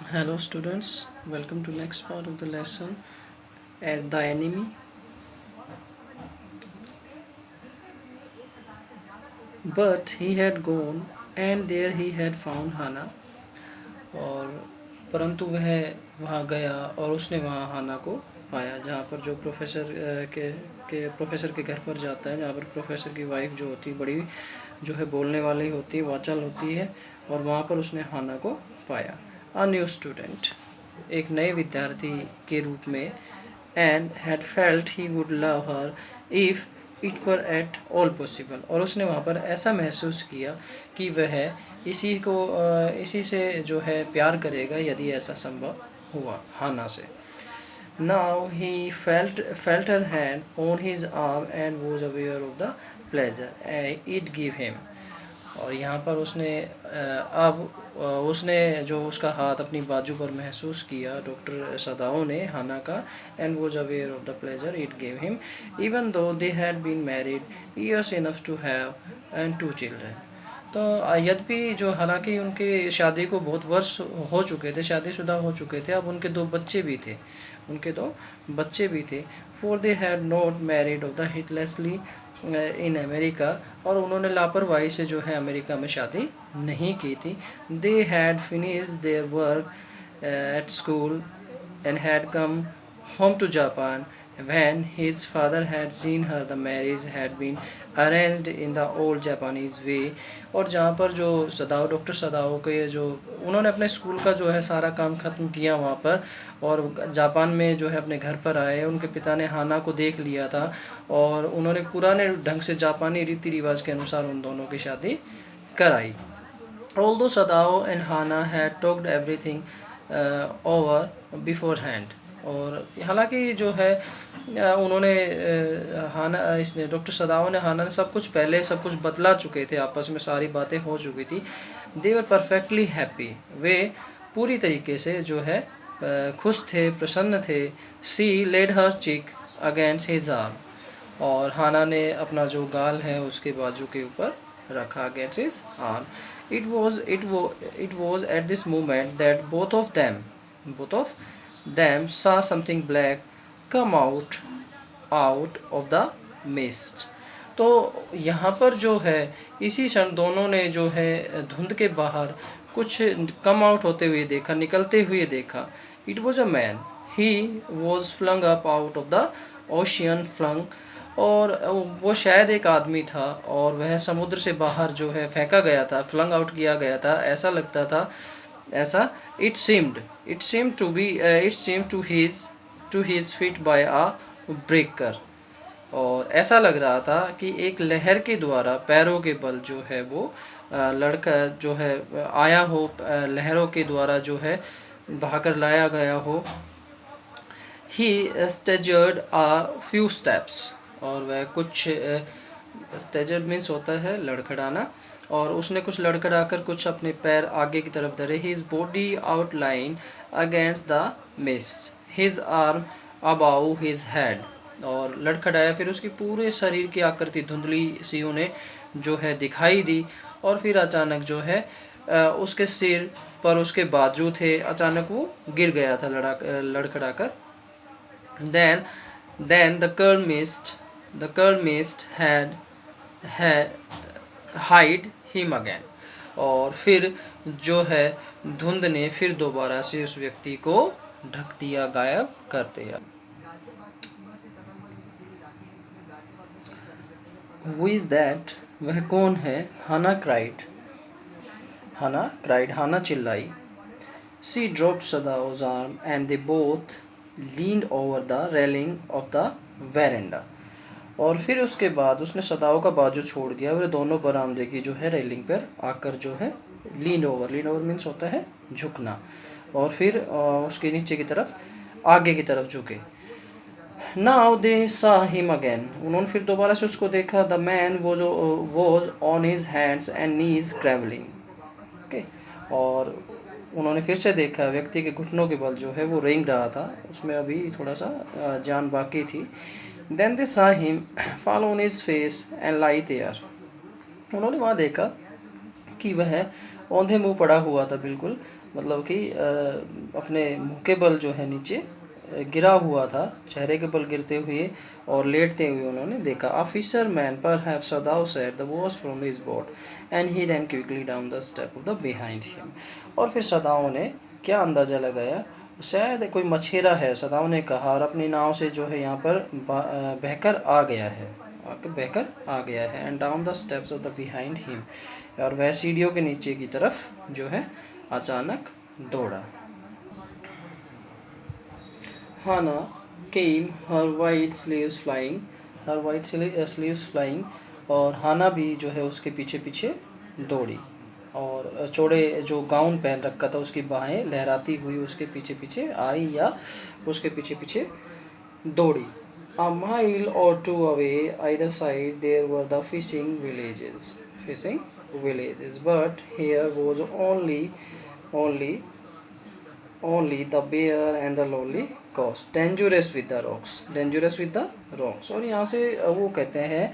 Hello students, welcome to next part of the lesson at the enemy. But he had gone and there he had found Hana और परंतु वह वहाँ गया और उसने वहाँ हाना को पाया जहाँ पर जो प्रोफेसर के प्रोफेसर के घर पर जाता है, जहाँ पर प्रोफेसर की वाइफ जो होती है बड़ी जो है बोलने वाली होती है, वाचाल होती है, और वहाँ पर उसने हाना को पाया। अ न्यू स्टूडेंट, एक नए विद्यार्थी के रूप में, and had felt he would love her if it were at all possible, और उसने वहाँ पर ऐसा महसूस किया कि वह इसी से जो है प्यार करेगा यदि ऐसा संभव हुआ हाना से। Now he felt her hand on his arm and was aware of the pleasure it give him, और यहाँ पर उसने जो उसका हाथ अपनी बाजू पर महसूस किया डॉक्टर सदाओ ने हाना का, and was aware of the pleasure it gave him even though they had been married years enough to have and 2 children. तो यद्यपि जो हालांकि उनके शादी को बहुत वर्ष हो चुके थे, शादीशुदा हो चुके थे, अब उनके 2 बच्चे भी थे, for they had not married of the heedlessly in America, और उन्होंने लापरवाही से जो है अमेरिका में शादी नहीं की थी। They had finish their work at school and had come home to Japan when his father had seen her. The marriage had been arranged in the old Japanese way, और जहाँ पर जो डॉक्टर सदाओ के जो उन्होंने अपने स्कूल का जो है सारा काम ख़त्म किया वहाँ पर, और जापान में जो है अपने घर पर आए, उनके पिता ने हाना को देख लिया था और उन्होंने पुराने ढंग से जापानी रीति रिवाज के अनुसार उन दोनों की शादी कराई। Although Sadao and Hana had talked everything over beforehand, और हालांकि जो है उन्होंने हाना इसने डॉक्टर सदाओ ने हाना ने सब कुछ बतला चुके थे, आपस में सारी बातें हो चुकी थी। दे वर परफेक्टली हैप्पी, वे पूरी तरीके से जो है खुश थे, प्रसन्न थे। सी लेड हर चिक अगेंस्ट हिज आर्म, और हाना ने अपना जो गाल है उसके बाजू के ऊपर रखा against his arm. It was at this moment that both of them saw something black come out of the mist. तो यहाँ पर जो है इसी क्षण दोनों ने जो है धुंध के बाहर कुछ कम आउट होते हुए देखा, निकलते हुए देखा। It was a man, he was flung up out of the ocean flung, और वो शायद एक आदमी था और वह समुद्र से बाहर जो है फेंका गया था, फ्लंग आउट किया गया था, ऐसा लगता था, ऐसा it seemed to his feet by a breaker, और ऐसा लग रहा था कि एक लहर के द्वारा पैरों के बल जो है वो लड़का जो है आया हो, लहरों के द्वारा जो है बहाकर लाया गया हो। ही स्टेजर्ड अ फ्यू स्टेप्स, और वह कुछ स्टेजर्ड मीन्स होता है लड़खड़ाना, और उसने कुछ लड़खड़ा कर कुछ अपने पैर आगे की तरफ धरे। His body outline against the mist, his arm above his head, और लड़खड़ाया, फिर उसकी पूरे शरीर की आकृति धुंधली सी उन्हें जो है दिखाई दी, और फिर अचानक जो है उसके सिर पर उसके बाजू थे, अचानक वो गिर गया था लड़खड़ा कर। Then the curl mist had hide him again, और फिर जो है धुंध ने फिर दोबारा से उस व्यक्ति को ढक दिया, गायब कर दिया। Who is that? वह कौन है? हाना cried, हाना चिल्लाई। She dropped Sadao's arm and they both leaned over the railing of the veranda, और फिर उसके बाद उसने सदाओ का बाजू छोड़ दिया, और दोनों बरामदे की जो है रेलिंग पर आकर जो है लीन ओवर मीन्स होता है झुकना, और फिर उसके नीचे की तरफ आगे की तरफ झुके। Now they saw him again, उन्होंने फिर दोबारा से उसको देखा। The man was on his hands and knees travelling, okay, और उन्होंने फिर से देखा, व्यक्ति के घुटनों के बल जो है वो रेंग रहा था, उसमें अभी थोड़ा सा जान बाकी थी। Then they saw him fall on his face and lie there, उन्होंने वहाँ देखा कि वह औंधे मुंह पड़ा हुआ था बिल्कुल, मतलब कि अपने मुंह के बल जो है नीचे गिरा हुआ था, चेहरे के बल गिरते हुए और लेटते हुए उन्होंने देखा। A fisherman perhaps Sadao said the was from his boat and he ran quickly down the step of the behind him. और फिर सदाओं ने क्या अंदाज़ा लगाया, शायद कोई मछेरा है, सदाओं ने कहा, और अपनी नाव से जो है यहाँ पर बहकर आ गया है, बहकर आ गया है। And down the steps of the behind him, और वह सीढ़ियों के नीचे की तरफ जो है अचानक दौड़ा। हाना केम हर वाइट स्लीव्स फ्लाइंग, हर वाइट स्लीव्स फ्लाइंग, और हाना भी जो है उसके पीछे पीछे दौड़ी, और चौड़े जो गाउन पहन रखा था उसकी बाहें लहराती हुई उसके पीछे पीछे आई या उसके पीछे पीछे दौड़ी। A mile or two away, either side, there were the fishing villages. But here was only only the bear and the lonely coast, dangerous with the rocks. और यहाँ से वो कहते हैं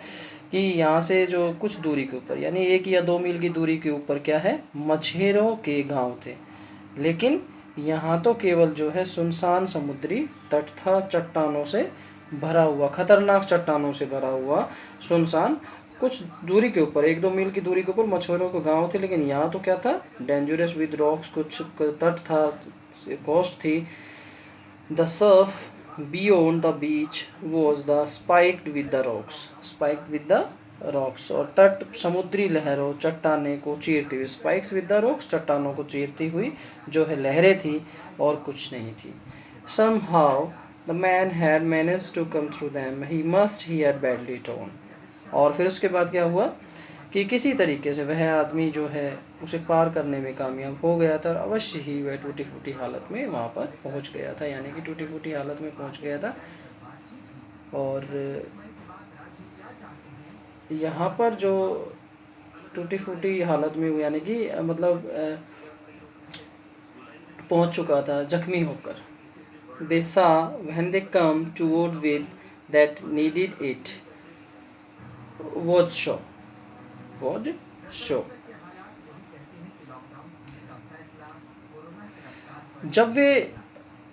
कि यहाँ से जो कुछ दूरी के ऊपर, यानी 1 या 2 मील की दूरी के ऊपर क्या है, मछेरों के गांव थे, लेकिन यहाँ तो केवल जो है सुनसान समुद्री तट था, चट्टानों से भरा हुआ, खतरनाक चट्टानों से भरा हुआ सुनसान, कुछ दूरी के ऊपर 1-2 मील की दूरी के ऊपर मछुआरों के गांव थे, लेकिन यहाँ तो क्या था, डेंजरस विद रॉक्स, कुछ तट था, कोस्ट थी। The Surf beyond the beach was the spiked with the rocks, और तट समुद्री लहरों, चट्टाने को चीरती हुई, स्पाइक्स विद द रॉक्स, चट्टानों को चीरती हुई जो है लहरें थी, और कुछ नहीं थी। Somehow the man had managed to come through them. He had badly torn. और फिर उसके बाद क्या हुआ कि किसी तरीके से वह आदमी जो है उसे पार करने में कामयाब हो गया था, और अवश्य ही वह टूटी फूटी हालत में वहाँ पर पहुँच गया था, यानी कि टूटी फूटी हालत में पहुँच गया था। और यहाँ पर जो टूटी फूटी हालत में, यानी कि मतलब पहुँच चुका था जख्मी होकर। They saw when they come toward with that needed it was show. जब वे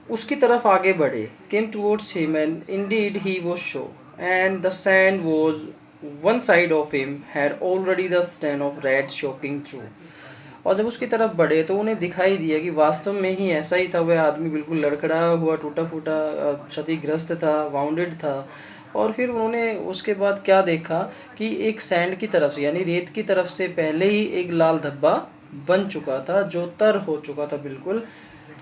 उसकी तरफ आगे बढ़े, came towards him, and indeed he was show, and the sand was one side of him had already the stain of red showing through. और जब उसकी तरफ बढ़े तो उन्हें दिखाई दिया कि वास्तव में ही ऐसा ही था, वह आदमी बिल्कुल लड़खड़ा हुआ, टूटा फूटा, क्षतिग्रस्त था, वाउंडेड था। और फिर उन्होंने उसके बाद क्या देखा कि एक सैंड की तरफ से, यानी रेत की तरफ से पहले ही एक लाल धब्बा बन चुका था, जो तर हो चुका था बिल्कुल।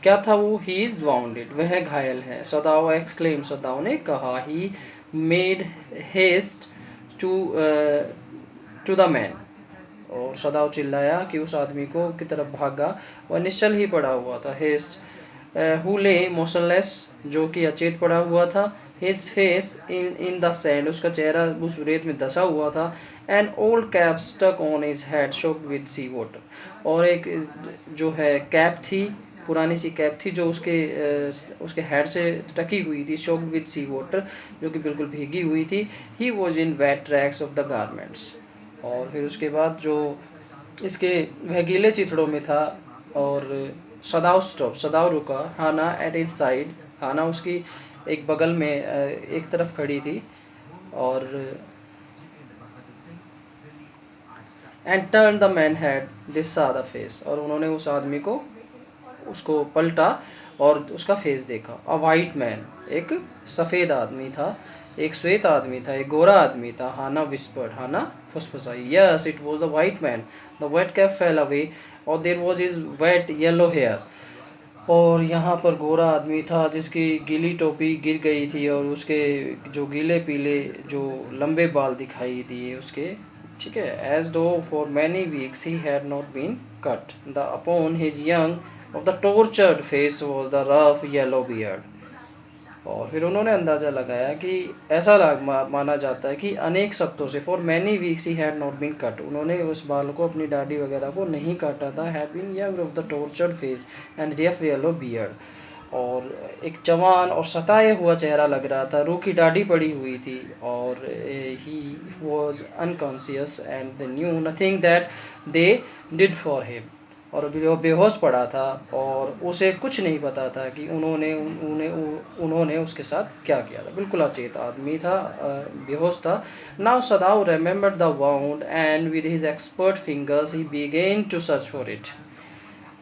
क्या था वो? ही इज़ वाउंडेड, वह घायल है। सदाओ एक्सक्लेम, सदाओ ने कहा। He made haste to the man, और सदाव चिल्लाया कि उस आदमी को की तरफ भागा, वह निश्चल ही पड़ा हुआ था। हेस्ट हु ले मोशनलेस, जो कि अचेत पड़ा हुआ था। His face in the sand, उसका चेहरा उस रेत में धंसा हुआ था। An old cap stuck on his head soaked with sea water, और एक जो है कैप थी, पुरानी सी कैप थी जो उसके हेड से टकी हुई थी, शोक्ड विद सी वाटर, जो कि बिल्कुल भीगी हुई थी। He was in wet tracks of the garments, और फिर उसके बाद जो इसके वह गीले चिथड़ों में था। और सदाव रुका। हाना एट हिज साइड, हाना उसकी एक बगल में एक तरफ खड़ी थी। और and turn the man head this सा द फेस, और उन्होंने उस आदमी को उसको पलटा और उसका फेस देखा। अ वाइट मैन, एक सफ़ेद आदमी था, एक श्वेत आदमी था, एक गोरा आदमी था। हाना विस्पर्ड, हाना फुसफुसाई। Yes, it was the white man. The wet cap fell away और there was his wet yellow hair, और यहाँ पर गोरा आदमी था जिसकी गीली टोपी गिर गई थी, और उसके जो गीले पीले जो लंबे बाल दिखाई दिए उसके, ठीक है। As though for many weeks he had not been cut the upon his young of the tortured face was the rough yellow beard. और फिर उन्होंने अंदाज़ा लगाया कि ऐसा माना जाता है कि अनेक सप्ताहों से, for many weeks he had not been cut, उन्होंने उस बाल को, अपनी दाढ़ी वगैरह को नहीं काटा था। Had been young of the tortured face and rough yellow beard, और एक जवान और सताए हुआ चेहरा लग रहा था, रूखी दाढ़ी पड़ी हुई थी। और he was unconscious and they knew nothing that they did for him, और वो बेहोश पड़ा था और उसे कुछ नहीं पता था कि उन्होंने उसके साथ क्या किया था। बिल्कुल अचेत आदमी था, बेहोश था। Now Sadao remembered the wound and with his expert fingers he began to search for it.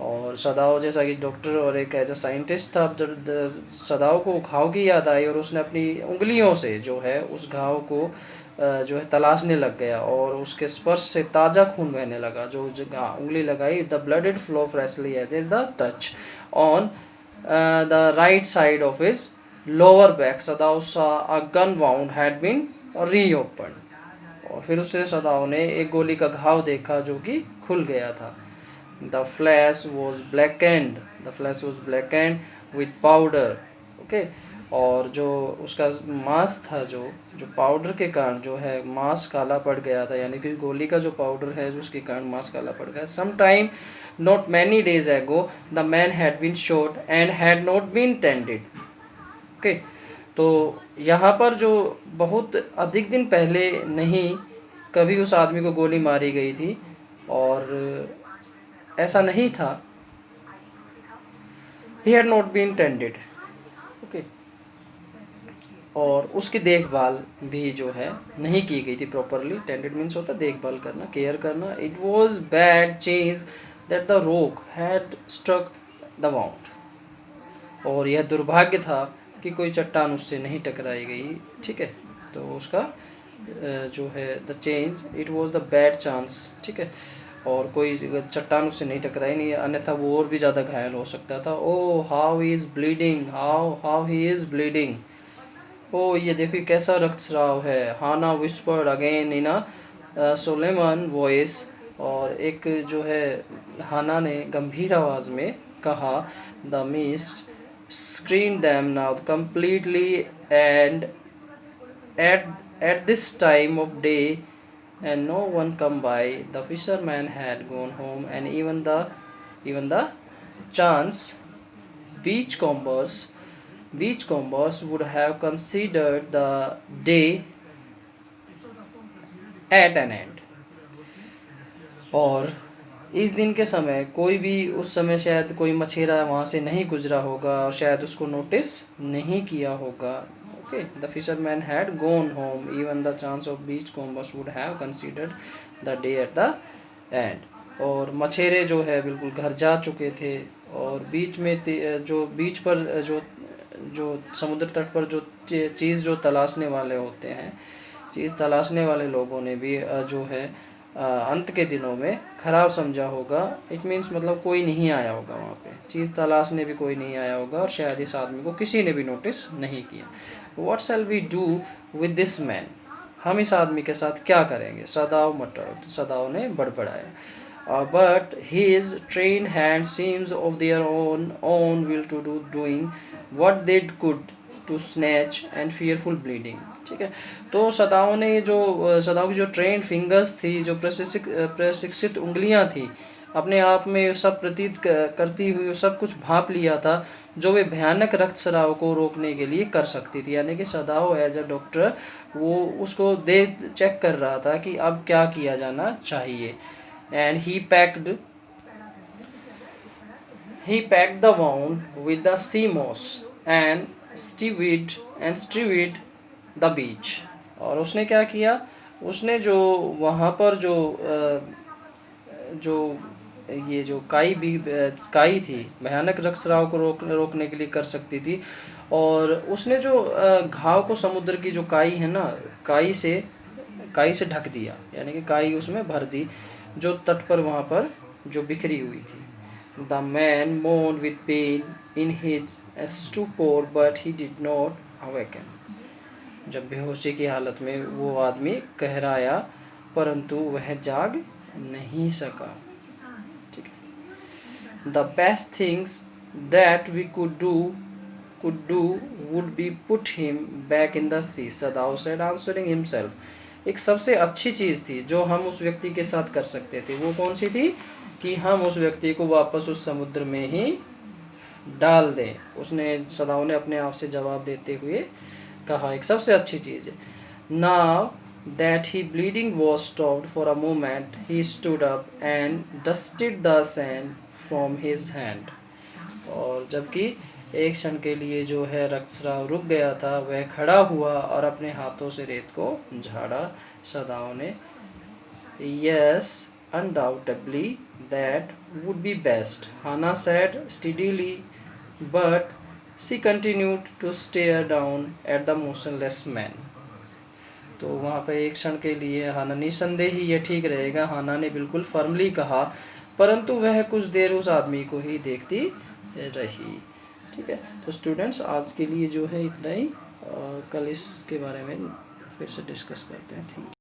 और सदाव जैसा कि डॉक्टर और एक एज अ साइंटिस्ट था, सदाव को घाव की याद आई और उसने अपनी उंगलियों से जो है उस घाव को जो है तलाशने लग गया और उसके स्पर्श से ताज़ा खून बहने लगा। जो जगह उंगली लगाई, the blooded flow freshly as is the touch on the right side of his lower back. Sadao saw a gun wound had been reopen. और फिर उससे सदाव ने एक गोली का घाव देखा जो कि खुल गया था। The flesh was blackened. The flesh was blackened with powder. Okay. और जो उसका मांस था, जो पाउडर के कारण जो है मांस काला पड़ गया था, यानी कि गोली का जो पाउडर है जो उसके कारण मांस काला पड़ गया। Some time not many days ago the man had been shot and had not been tended. Okay, तो यहाँ पर जो बहुत अधिक दिन पहले नहीं कभी उस आदमी को गोली मारी गई थी और ऐसा नहीं था, he had not been tended. Okay, और उसकी देखभाल भी जो है नहीं की गई थी प्रॉपरली। टेंडेड मीन्स होता है देखभाल करना, केयर करना। It was bad change that the rock had struck the wound. और यह दुर्भाग्य था कि कोई चट्टान उससे नहीं टकराई गई। ठीक है, तो उसका जो है the change, it was the bad chance. ठीक है, और कोई चट्टान उससे नहीं टकराई नहीं, अन्यथा वो और भी ज़्यादा घायल हो सकता था। Oh how he is bleeding, how he is bleeding. Oh ये देखिए कैसा रक्तस्राव है। Hana whispered again in a solemn voice. और एक जो है हाना ने गंभीर आवाज़ में कहा, the mist screen them now completely and at this time of day and no one come by. The fisherman had gone home and even the chance beachcombers would have considered the day at an end. और इस दिन के समय कोई भी उस समय शायद कोई मछेरा वहाँ से नहीं गुजरा होगा और शायद उसको नोटिस नहीं किया होगा। Okay, the fisherman had gone home even the chance of beach combers would have considered the day at the end. और मछेरे जो है बिल्कुल घर जा चुके थे और बीच में जो बीच पर जो समुद्र तट पर जो चीज़ जो तलाशने वाले होते हैं, चीज़ तलाशने वाले लोगों ने भी जो है अंत के दिनों में ख़राब समझा होगा। इट मीन्स मतलब कोई नहीं आया होगा वहाँ पे, चीज़ तलाशने भी कोई नहीं आया होगा और शायद इस आदमी को किसी ने भी नोटिस नहीं किया। What shall we do with this man, हम इस आदमी के साथ क्या करेंगे। सदाव मटर्ड, सदाव ने बड़बड़ाया। But his train hand seems of their own will to do doing what they could to snatch and fearful bleeding. ठीक है, तो सदाओं की जो ट्रेंड फिंगर्स थी, जो प्रशिक्षित उंगलियां थी, अपने आप में सब प्रतीत करती हुई सब कुछ भांप लिया था जो वे भयानक रक्तस्राव को रोकने के लिए कर सकती थी। यानी कि सदाओ एज अ डॉक्टर वो उसको चेक कर रहा था कि अब क्या किया जाना चाहिए। And he packed the wound with the sea moss and strewed the beach। और उसने क्या किया, उसने जो वहाँ पर जो ये जो काई थी भयानक रक्तस्राव को रोकने के लिए कर सकती थी। और उसने जो घाव को समुद्र की जो काई है ना, काई से ढक दिया, यानी कि काई उसमें भर दी जो तट पर वहाँ पर जो बिखरी हुई थी। The man moaned with pain in his stupor, but he did not awaken। जब बेहोशी की हालत में वो आदमी कहराया परंतु वह जाग नहीं सका। ठीक है, The best things that we could do would be put him back in the sea, Sadao said, answering himself। एक सबसे अच्छी चीज़ थी जो हम उस व्यक्ति के साथ कर सकते थे, वो कौन सी थी कि हम उस व्यक्ति को वापस उस समुद्र में ही डाल दें। उसने सदाओं ने अपने आप से जवाब देते हुए कहा, एक सबसे अच्छी चीज़ है। Now that he bleeding was stopped for a moment he stood up and dusted the sand from his hand. और जबकि एक क्षण के लिए जो है रक्तस्राव रुक गया था, वह खड़ा हुआ और अपने हाथों से रेत को झाड़ा। सदाओं ने Yes, undoubtedly, that would be best, Hannah said steadily, but she continued to stare down at the motionless man. तो वहाँ पे एक क्षण के लिए हाना निसंदेह ही ये ठीक रहेगा, हाना ने बिल्कुल फर्मली कहा, परंतु वह कुछ देर उस आदमी को ही देखती रही। ठीक है, तो स्टूडेंट्स आज के लिए जो है इतना ही, कल इसके बारे में फिर से डिस्कस करते हैं। Thank you.